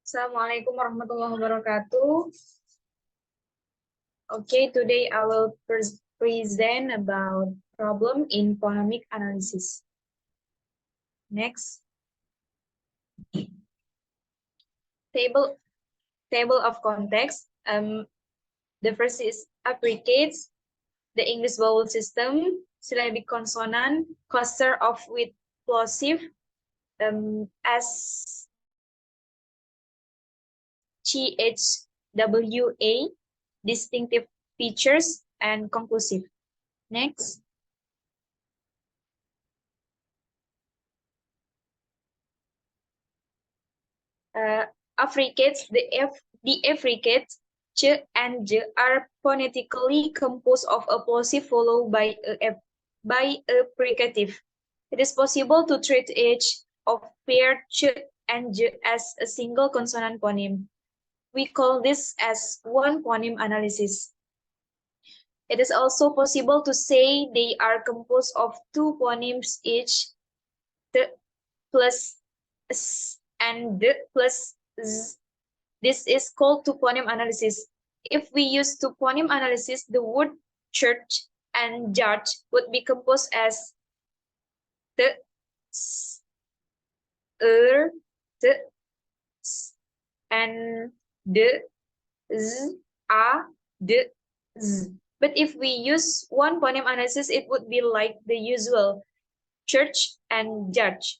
Assalamualaikum warahmatullahi wabarakatuh. Okay, today I will present about problem in phonemic analysis. Next, table of context. The first is affricates, the English vowel system, syllabic consonant, cluster of with plosive, S G H W A, distinctive features, and conclusive. Next. Affricates, the affricates ch and j are phonetically composed of a plosive followed by a fricative. It is possible to treat each of paired ch and j as a single consonant phoneme. We call this as one phoneme analysis. It is also possible to say they are composed of two phonemes each, the plus s and the plus z. This is called toponym analysis. If we use toponym analysis, the word church and judge would be composed as the, s, the, s, and the, z, a, the, z. But if we use one phoneme analysis, it would be like the usual church and judge.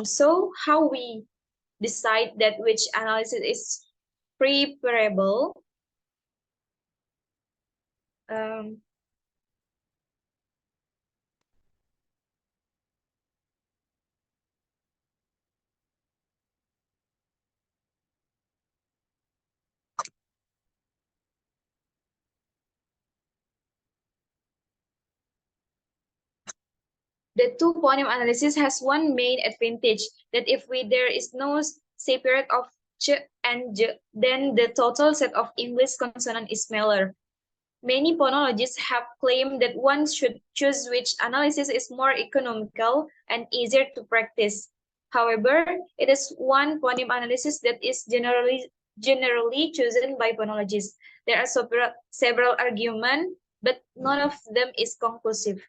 So how we decide that which analysis is preferable? The two phoneme analysis has one main advantage, that if there is no separate of ch and j, then the total set of English consonant is smaller. Many phonologists have claimed that one should choose which analysis is more economical and easier to practice. However, it is one phoneme analysis that is generally chosen by phonologists. There are several arguments, but none of them is conclusive.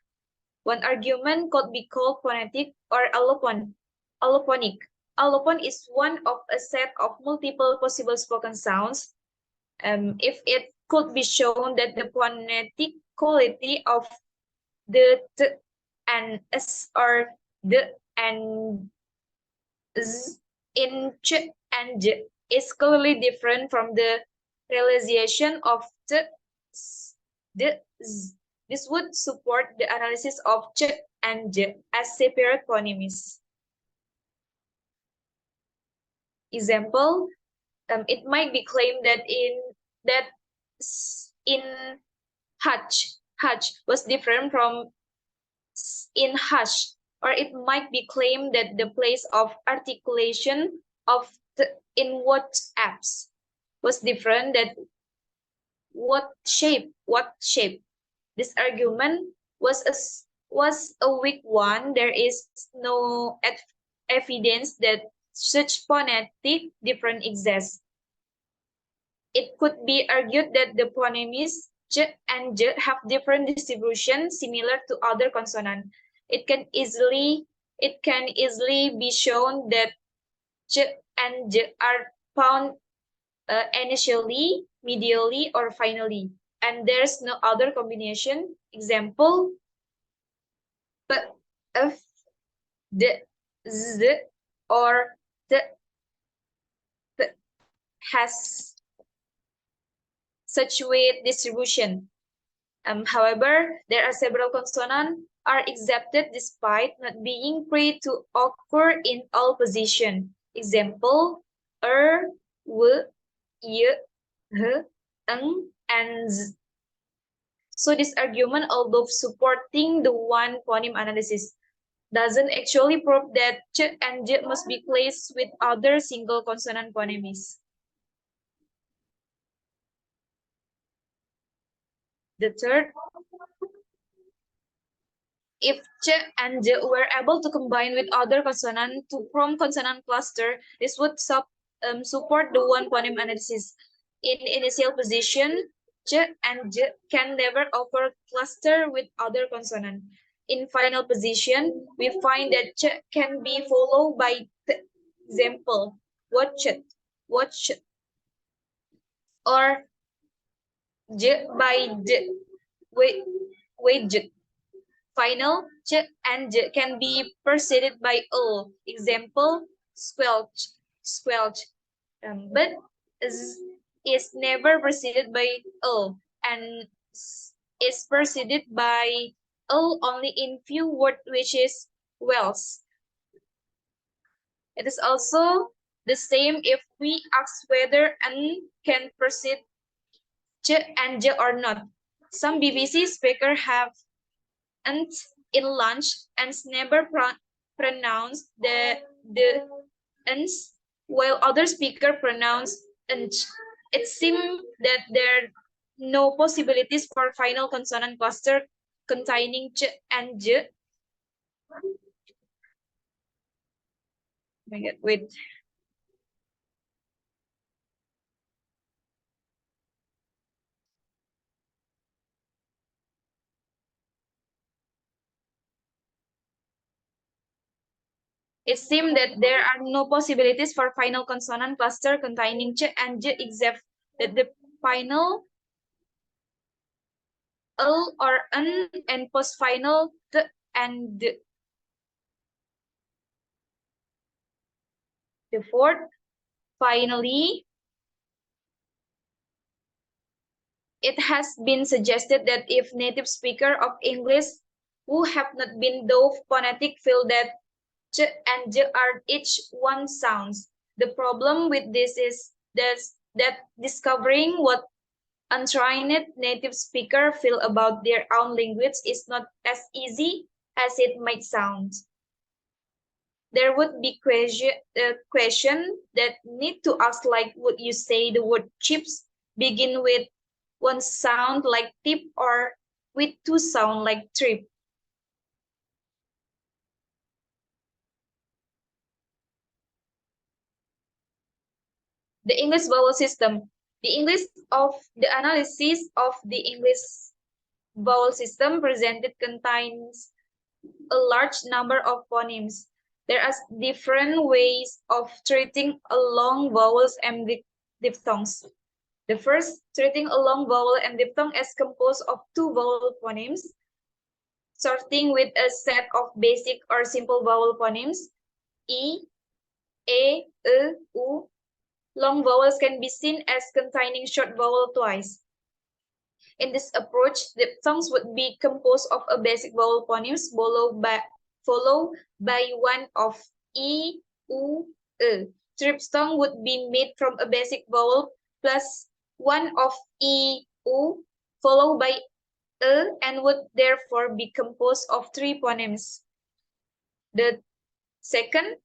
One argument could be called phonetic or allophonic. Allophone is one of a set of multiple possible spoken sounds. If it could be shown that the phonetic quality of the t and s or the and z in ch and j is clearly different from the realization of the s, the z. This would support the analysis of ch and j as separate phonemes. Example, it might be claimed that in hutch was different from in hush, or it might be claimed that the place of articulation of the in what apps was different that what shape. This argument was a weak one. There is no evidence that such phonetic difference exists. It could be argued that the phonemes j and j have different distribution similar to other consonants. It can easily be shown that j and j are found initially, medially, or finally, and there's no other combination. Example, p, f, d, z, or t, p has such weight distribution. However, there are several consonants are accepted despite not being free to occur in all positions. Example, w, y, h, and z. So this argument, although supporting the one phoneme analysis, doesn't actually prove that ch and j must be placed with other single consonant phonemes. The third If ch and j were able to combine with other consonant to form consonant cluster, this would support the one phoneme analysis. In initial position, ch and j can never occur cluster with other consonant. In final position, we find that ch can be followed by t. Example, watch, or j by j, wait, wait. Final ch and j can be preceded by o. Example, squelch. But is never preceded by o, and is preceded by o only in few words, which is wells. It is also the same if we ask whether n can precede ch and j or not. Some BBC speakers have and in lunch and never pronounce the ns, while other speaker pronounce nch. It seems that there are no possibilities for final consonant cluster containing ch and j. Wait. It seems that there are no possibilities for final consonant cluster containing ch and j except that the final l or n and post-final t and d. The fourth, finally, it has been suggested that if native speaker of English who have not been dove phonetic feel that ch and j are each one sounds. The problem with this is that discovering what untrained native speaker feel about their own language is not as easy as it might sound. There would be question that need to ask, like, would you say the word chips begin with one sound like tip or with two sound like trip? The English vowel system. The analysis of the English vowel system presented contains a large number of phonemes. There are different ways of treating a long vowels and diphthongs. The first, treating a long vowel and diphthong as composed of two vowel phonemes, starting with a set of basic or simple vowel phonemes, e, e, u. Long vowels can be seen as containing short vowel twice. In this approach, diphthongs would be composed of a basic vowel phonemes followed by one of e, u, e. Triphthong would be made from a basic vowel plus one of e, u, followed by e, and would therefore be composed of three phonemes. The second,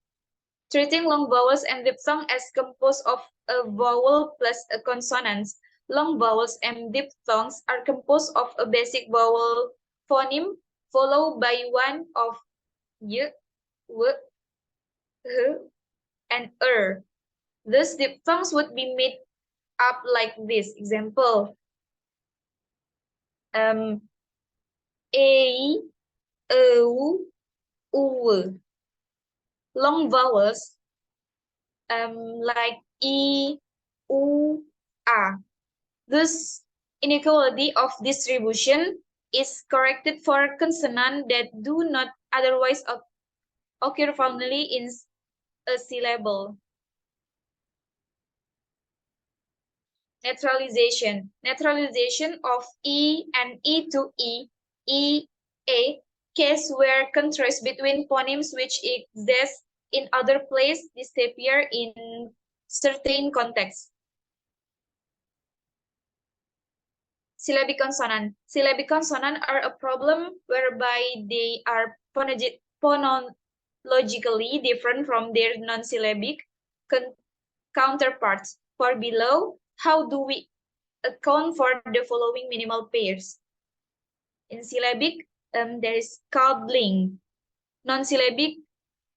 treating long vowels and diphthong as composed of a vowel plus a consonant. Long vowels and diphthongs are composed of a basic vowel phoneme followed by one of y, w, h, and Thus, diphthongs would be made up like this. Example, a, u, u. Long vowels like e, u, a. Thus, inequality of distribution is corrected for consonants that do not otherwise occur finally in a syllable. Naturalization. Naturalization of E and E to E, A, case where contrast between phonemes which exist in other places disappear in certain contexts. Syllabic consonant. Syllabic consonant are a problem whereby they are phonologically different from their non-syllabic counterparts. For below, how do we account for the following minimal pairs? In syllabic, there is cuddling. Non-syllabic,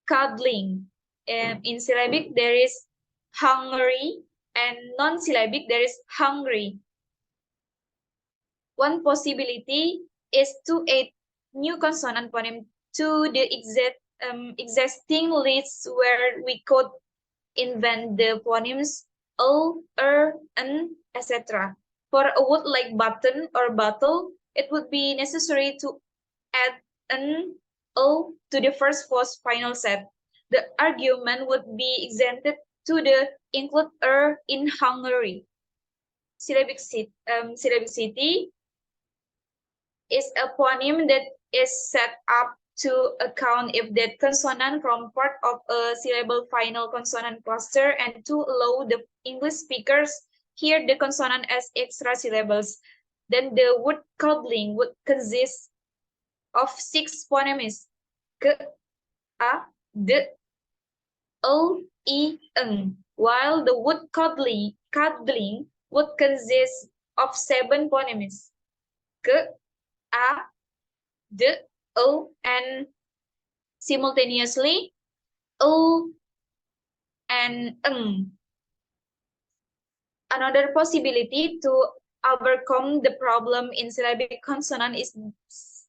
cuddling. In syllabic, there is hungry, and non-syllabic, there is hungry. One possibility is to add new consonant phoneme to the existing lists where we could invent the phonemes o, n, etc. For a word like button or bottle, it would be necessary to add an o to the first post final set. The argument would be extended to the include in Hungary. Syllabicity is a phoneme that is set up to account if that consonant from part of a syllable final consonant cluster and to allow the English speakers hear the consonant as extra syllables. Then the word cuddling would consist of 6 phonemes: k, a, d, o, e, ng, while the word cuddling would consist of 7 phonemes: k, a, d, o, and simultaneously o and ng. Another possibility to overcome the problem in syllabic consonant is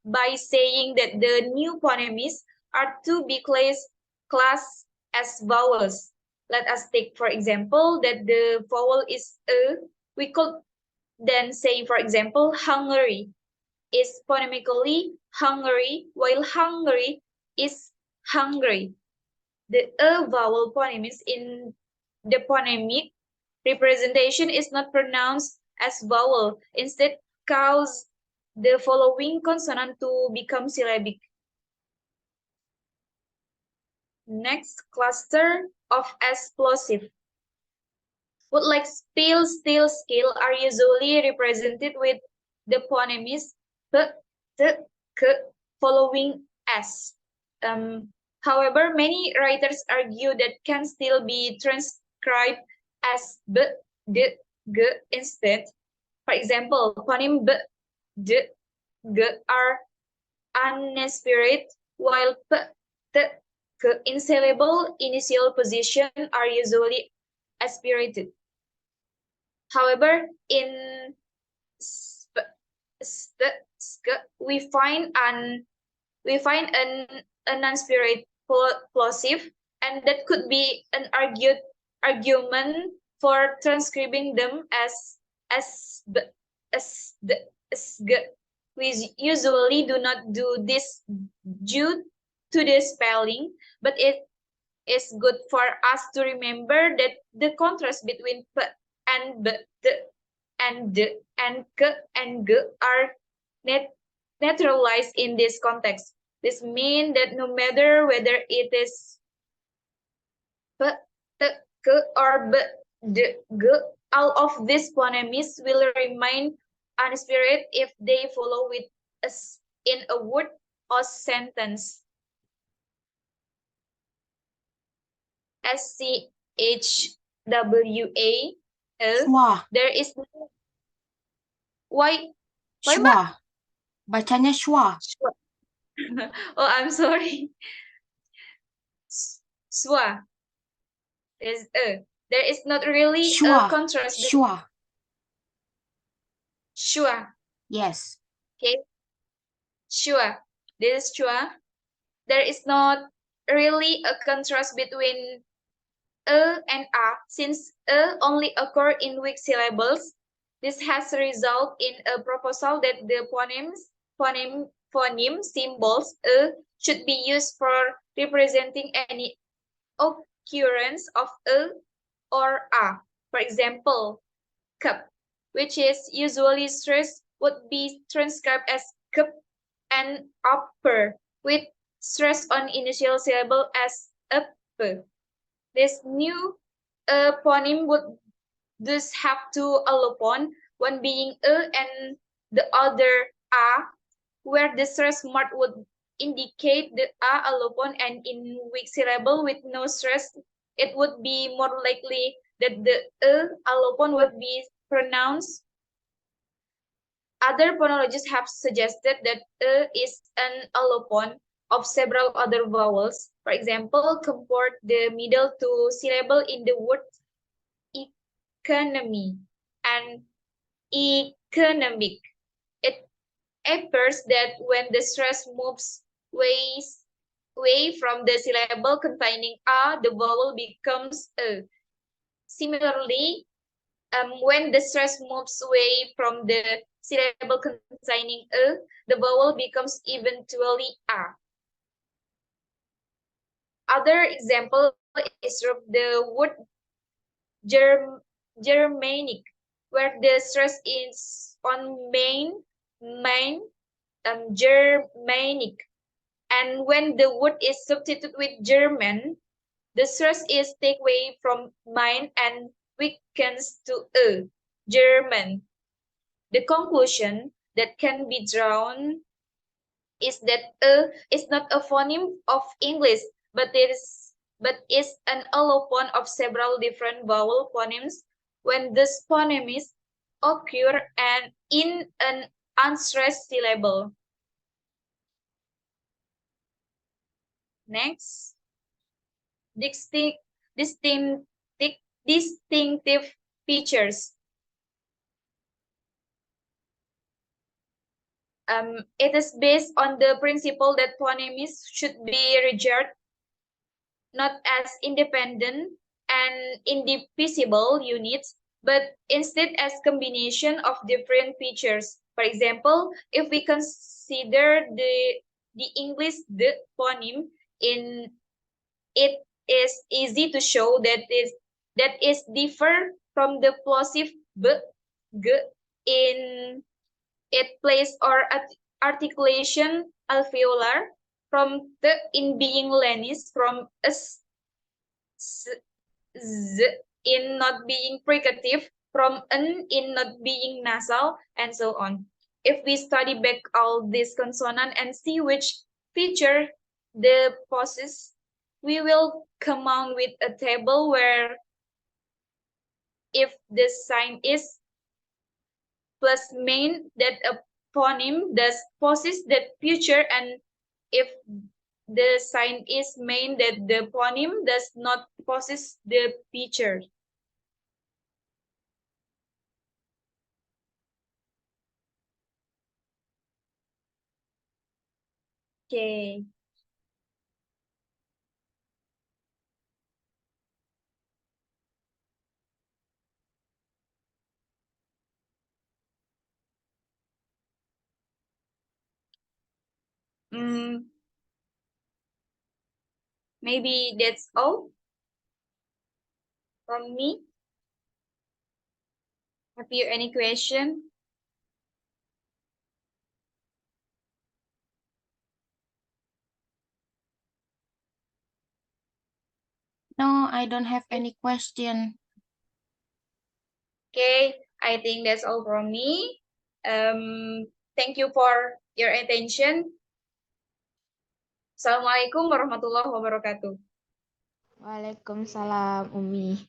by saying that the new phonemes are to be classed as vowels. Let us take, for example, that the vowel is a. We could then say, for example, Hungary is phonemically Hungary, while Hungary is hungry. The a vowel phonemes in the phonemic representation is not pronounced as vowel, instead cause the following consonant to become syllabic. Next, cluster of explosive. Words like spill, still, skill are usually represented with the phonemes p, t, k following s. However, many writers argue that can still be transcribed as b, d, g instead. For example, phoneme b, d, g are unaspirate, while p, t, k in syllable initial position are usually aspirated. However, in sp, st, sk, we find an unaspirate plosive, and that could be an argument for transcribing them as b, as d, as g. We usually do not do this due to the spelling, but it is good for us to remember that the contrast between p and b, t, and d, and k and g are naturalized in this context. This means that no matter whether it is p, t, k, or b, d, g, all of these phonemes will remain unaspirate if they follow with us in a word or sentence. SCHWA. Schwa. There is why Schwa. Bacanya schwa. Oh, I'm sorry. Swa. There's there is not really Schwa. a contrast. Schwa. Shua. Yes. Okay. Shua. This is shua. There is not really a contrast between and a, since only occur in weak syllables. This has resulted in a proposal that the phoneme symbols should be used for representing any occurrence of or a. For example, cup, which is usually stressed, would be transcribed as cup, and upper, with stress on initial syllable as up. This new phoneme would thus have two allopon, one being and the other a, where the stress mark would indicate the a allopon, and in weak syllable with no stress, it would be more likely that the allopon would be pronounced Other phonologists have suggested that is an allophone of several other vowels. For example, compare the middle two syllable in the word economy and economic. It appears that when the stress moves away from the syllable containing a, the vowel becomes a. Similarly, when the stress moves away from the syllable containing a, the vowel becomes eventually a. Other example is from the word Germanic, where the stress is on main, Germanic. And when the word is substituted with German, the stress is taken away from mine and weakens to a, German. The conclusion that can be drawn is that is not a phoneme of English, but is an allophone of several different vowel phonemes when these phonemes occur and in an unstressed syllable. Next, distinct, distinct, distinctive features. It is based on the principle that phonemes should be regarded not as independent and indivisible units, but instead as combination of different features. For example, if we consider the English the phoneme, in it is easy to show that is differ from the plosive b, g in it place or articulation alveolar from the in being lenis from s, z in not being fricative from n in not being nasal and so on. If we study back all these consonants and see which feature the possess, we will come out with a table where if the sign is plus main that a phoneme does possess that feature, and if the sign is main that the phoneme does not possess the feature. Okay. Mm, maybe that's all from me. Have you any question? No, I don't have any question. Okay, I think that's all from me. Thank you for your attention. Assalamualaikum warahmatullahi wabarakatuh. Waalaikumsalam, Umi.